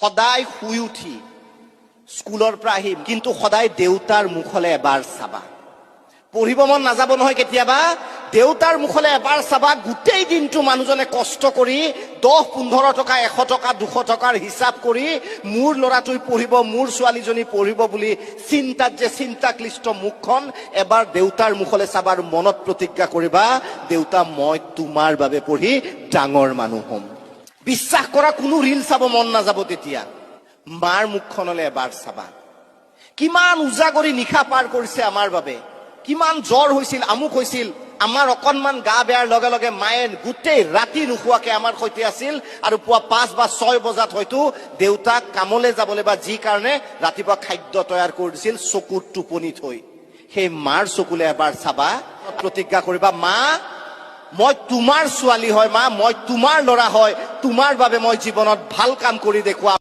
সদায় শুই উঠি স্কুলৰ পৰা আহিম, কিন্তু সদায় দেউতাৰ মুখলৈ এবাৰ চাবা। পঢ়িব মন নাযাব নহয় কেতিয়াবা, দেউতাৰ মুখলৈ এবাৰ চাবা। গোটেই দিনটো মানুহজনে কষ্ট কৰি 10-15 টকা 100 টকা 200 টকাৰ হিচাপ কৰি মোৰ ল'ৰাটোই পঢ়িব, মোৰ ছোৱালীজনী পঢ়িব বুলি চিন্তাত যে চিন্তাক্লিষ্ট মুখখন এবাৰ দেউতাৰ মুখলৈ চাবা আৰু মনত প্ৰতিজ্ঞা কৰিবা, দেউতা মই তোমাৰ বাবে পঢ়ি ডাঙৰ মানুহ হ'ম। বিশ্বাস কৰা, কোনো ৰিল চাব মন নাযাব তেতিয়া। মাৰ মুখখনলৈ এবাৰ চাবা। কিমান উজাগৰি নিশা পাৰ কৰিছে আমাৰ বাবে, কিমান জ্বৰ হৈছিল, আমুক হৈছিল, আমাৰ অকণমান গা বেয়াৰ লগে লগে মায়ে গোটেই ৰাতি নোখোৱাকে আমাৰ সৈতে আছিল, আৰু পুৱা 5 বা 6 বজাত হয়তো দেউতাক কামলৈ যাবলৈ বা যি কাৰণে ৰাতিপুৱা খাদ্য তৈয়াৰ কৰি দিছিল চকুত টোপনি থৈ। সেই মাৰ চকুলে এবাৰ চাবা, প্ৰতিজ্ঞা কৰিবা, মা মই তোমাৰ ছোৱালী হয়, মা মই তোমাৰ ল'ৰা হয়, তোমাৰ বাবে মই জীৱনত ভাল কাম কৰি দেখুৱাম।